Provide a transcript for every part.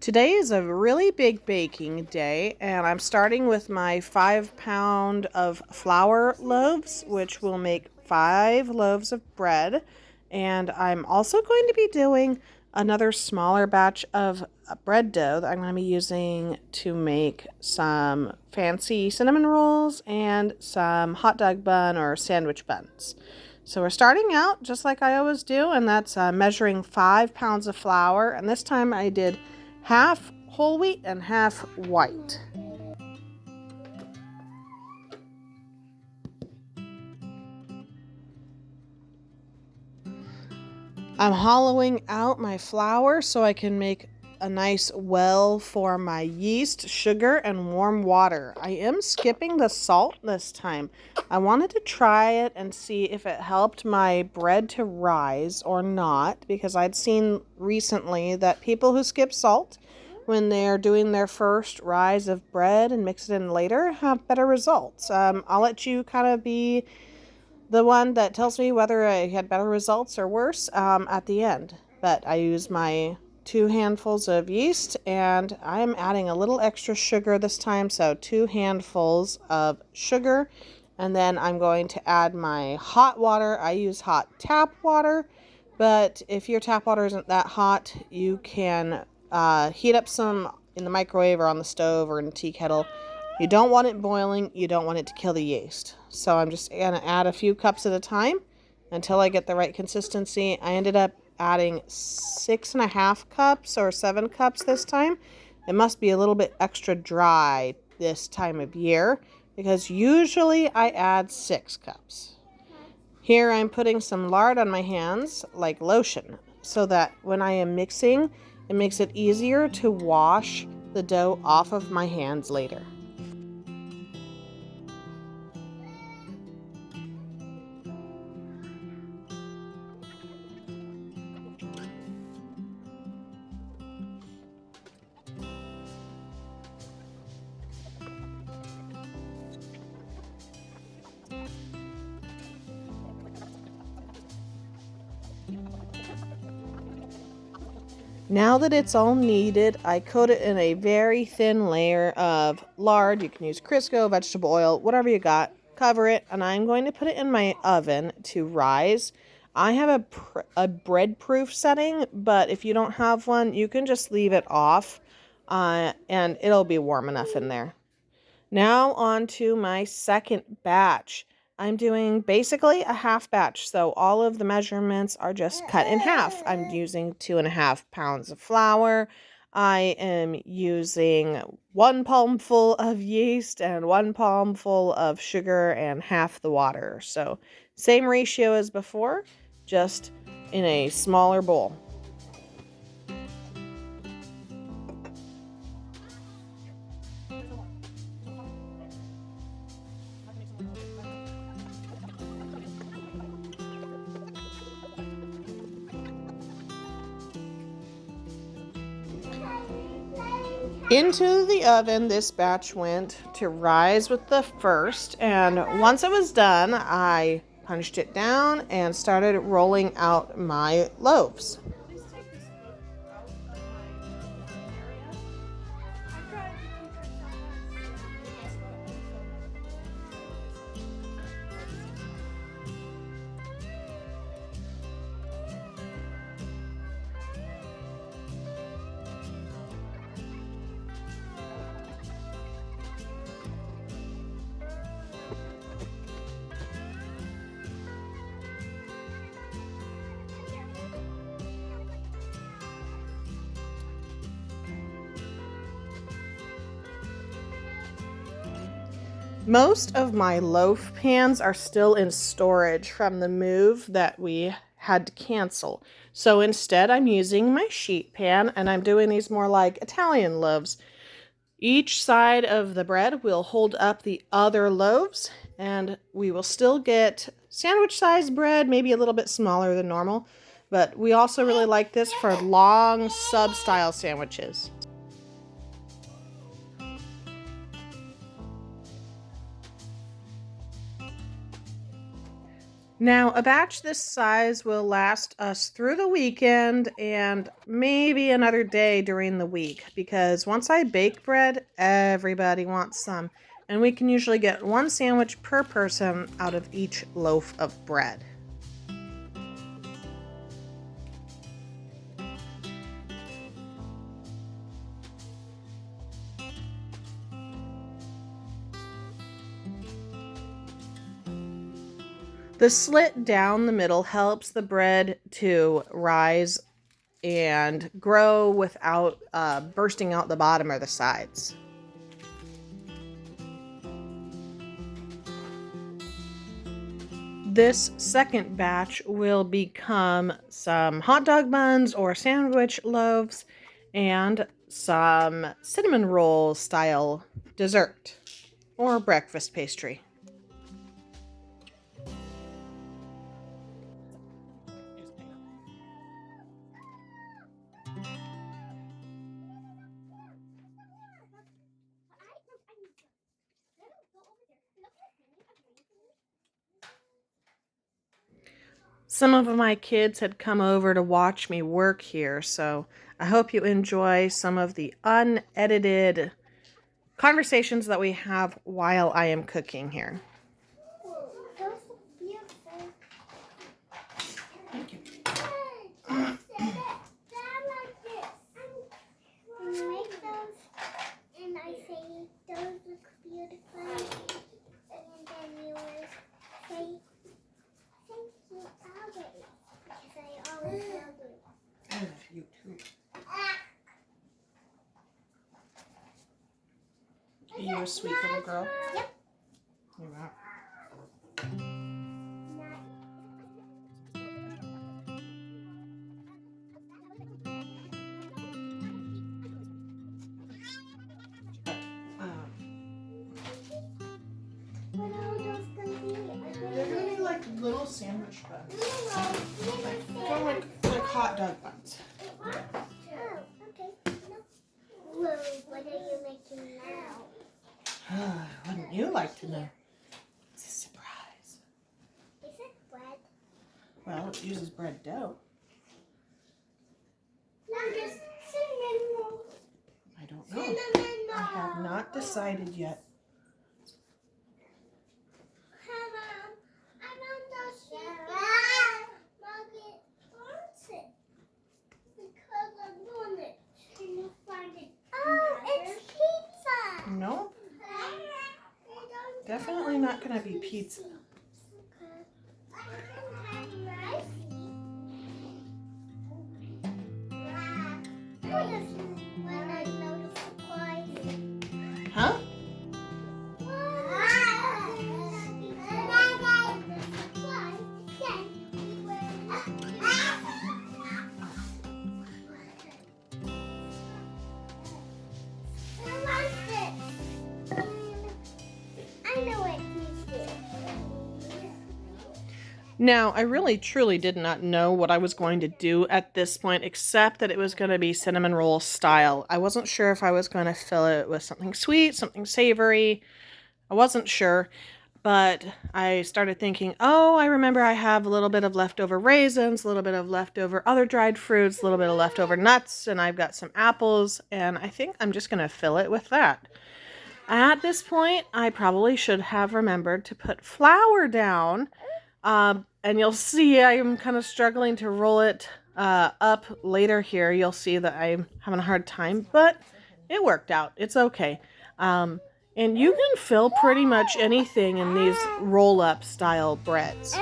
Today is a really big baking day, and I'm starting with my 5 pound of flour loaves, which will make 5 loaves of bread. And I'm also going to be doing another smaller batch of bread dough that I'm going to be using to make some fancy cinnamon rolls and some hot dog bun or sandwich buns. So we're starting out just like I always do, and that's measuring 5 pounds of flour. And this time I did half whole wheat and half white. I'm hollowing out my flour so I can make a nice well for my yeast, sugar, and warm water. I am skipping the salt this time. I wanted to try it and see if it helped my bread to rise or not, because I'd seen recently that people who skip salt when they're doing their first rise of bread and mix it in later have better results. I'll let you kind of be the one that tells me whether I had better results or worse at the end. But I use my 2 handfuls of yeast, and I'm adding a little extra sugar this time, so 2 handfuls of sugar. And then I'm going to add my hot water. I use hot tap water, but if your tap water isn't that hot, you can heat up some in the microwave or on the stove or in a tea kettle. You don't want it boiling. You don't want it to kill the yeast. So I'm just going to add a few cups at a time until I get the right consistency. I ended up adding 6.5 cups or 7 cups this time. It must be a little bit extra dry this time of year because usually I add 6 cups. Here I'm putting some lard on my hands like lotion so that when I am mixing, it makes it easier to wash the dough off of my hands later. Now that it's all kneaded, I coat it in a very thin layer of lard. You can use Crisco, vegetable oil, whatever you got. Cover it, and I'm going to put it in my oven to rise. I have a bread-proof setting, but if you don't have one, you can just leave it off, and it'll be warm enough in there. Now on to my second batch. I'm doing basically a half batch, so all of the measurements are just cut in half. I'm using 2.5 pounds of flour. I am using 1 palmful of yeast and 1 palmful of sugar and half the water. So same ratio as before, just in a smaller bowl. Into the oven, this batch went to rise with the first, and once it was done, I punched it down and started rolling out my loaves. Most of my loaf pans are still in storage from the move that we had to cancel. So instead, I'm using my sheet pan, and I'm doing these more like Italian loaves. Each side of the bread will hold up the other loaves, and we will still get sandwich-sized bread, maybe a little bit smaller than normal. But we also really like this for long sub-style sandwiches. Now, a batch this size will last us through the weekend and maybe another day during the week, because once I bake bread, everybody wants some, and we can usually get one sandwich per person out of each loaf of bread. The slit down the middle helps the bread to rise and grow without bursting out the bottom or the sides. This second batch will become some hot dog buns or sandwich loaves and some cinnamon roll style dessert or breakfast pastry. Some of my kids had come over to watch me work here, so I hope you enjoy some of the unedited conversations that we have while I am cooking here. Thank you. And I say, those look beautiful. And then you will say, thank you always. Because I always love you. I love you too. Are you a sweet little girl? Yep. You are. What are those going to be? They're going to be like little sandwich buns. Like hot dog buns. Oh, okay. No. Whoa, what are you making now? Wouldn't you like to know? It's a surprise. Is it bread? Well, it uses bread dough. Just cinnamon rolls. I don't know. Cinnamon rolls. I have not decided yet. Hello. I want those cinnamon. Mommy wants it. Because I want it. Can you find it? Oh, it's pizza. No, definitely not going to be pizza. Huh? Now, I really truly did not know what I was going to do at this point, except that it was going to be cinnamon roll style. I wasn't sure if I was going to fill it with something sweet, something savory. I wasn't sure, but I started thinking, oh, I remember I have a little bit of leftover raisins, a little bit of leftover other dried fruits, a little bit of leftover nuts, and I've got some apples, and I think I'm just going to fill it with that. At this point, I probably should have remembered to put flour down. And you'll see I'm kind of struggling to roll it up later here. You'll see that I'm having a hard time, but it worked out. It's okay. And you can fill pretty much anything in these roll-up style breads.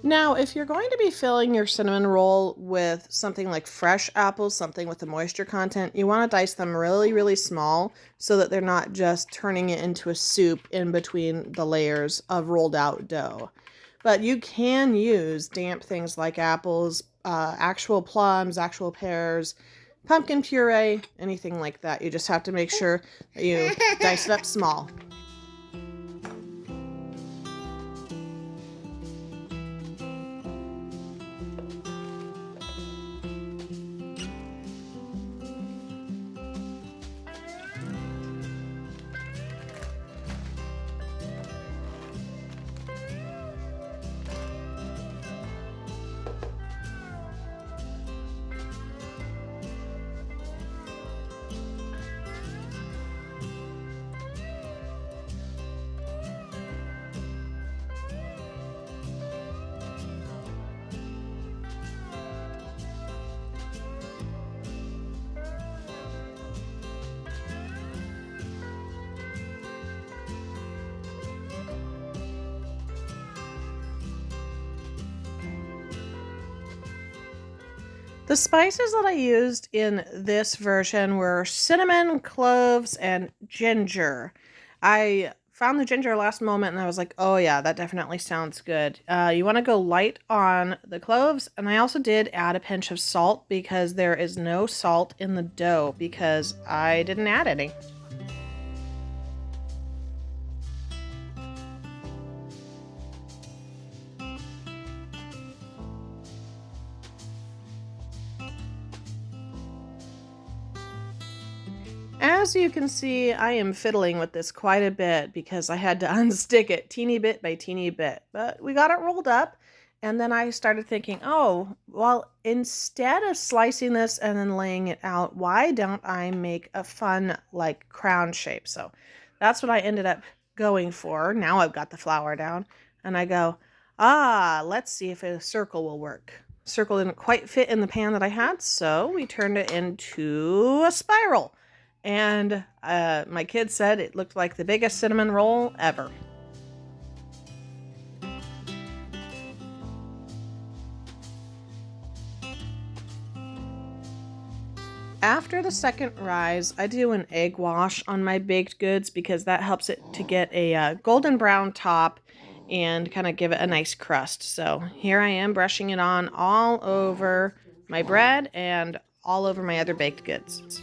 Now, if you're going to be filling your cinnamon roll with something like fresh apples, something with the moisture content, you want to dice them really, really small so that they're not just turning it into a soup in between the layers of rolled out dough. But you can use damp things like apples, actual plums, actual pears, pumpkin puree, anything like that. You just have to make sure that you dice it up small. The spices that I used in this version were cinnamon, cloves, and ginger. I found the ginger last moment and I was like, oh yeah, that definitely sounds good. You want to go light on the cloves, and I also did add a pinch of salt because there is no salt in the dough because I didn't add any. As you can see, I am fiddling with this quite a bit because I had to unstick it teeny bit by teeny bit. But we got it rolled up, and then I started thinking, oh, well, instead of slicing this and then laying it out, why don't I make a fun, like, crown shape? So that's what I ended up going for. Now I've got the flour down, and I go, let's see if a circle will work. Circle didn't quite fit in the pan that I had, so we turned it into a spiral. And my kids said it looked like the biggest cinnamon roll ever. After the second rise, I do an egg wash on my baked goods because that helps it to get a golden brown top and kind of give it a nice crust. So here I am brushing it on all over my bread and all over my other baked goods.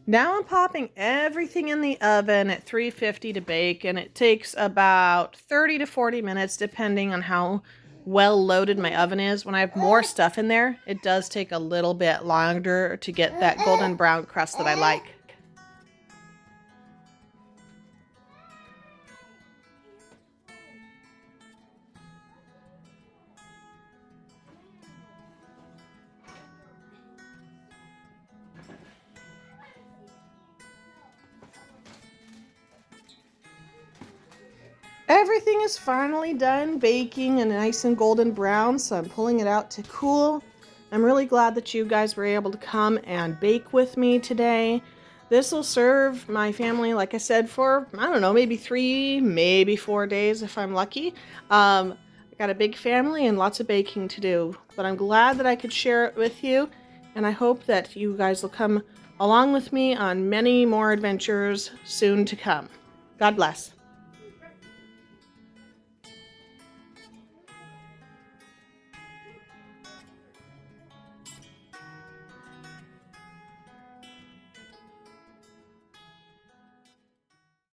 Now I'm popping everything in the oven at 350 to bake, and it takes about 30 to 40 minutes depending on how well loaded my oven is. When I have more stuff in there, it does take a little bit longer to get that golden brown crust that I like. Everything is finally done baking and nice and golden brown, so I'm pulling it out to cool. I'm really glad that you guys were able to come and bake with me today. This will serve my family, like I said, for, I don't know, maybe 3, maybe 4 days if I'm lucky. I got a big family and lots of baking to do, but I'm glad that I could share it with you, and I hope that you guys will come along with me on many more adventures soon to come. God bless.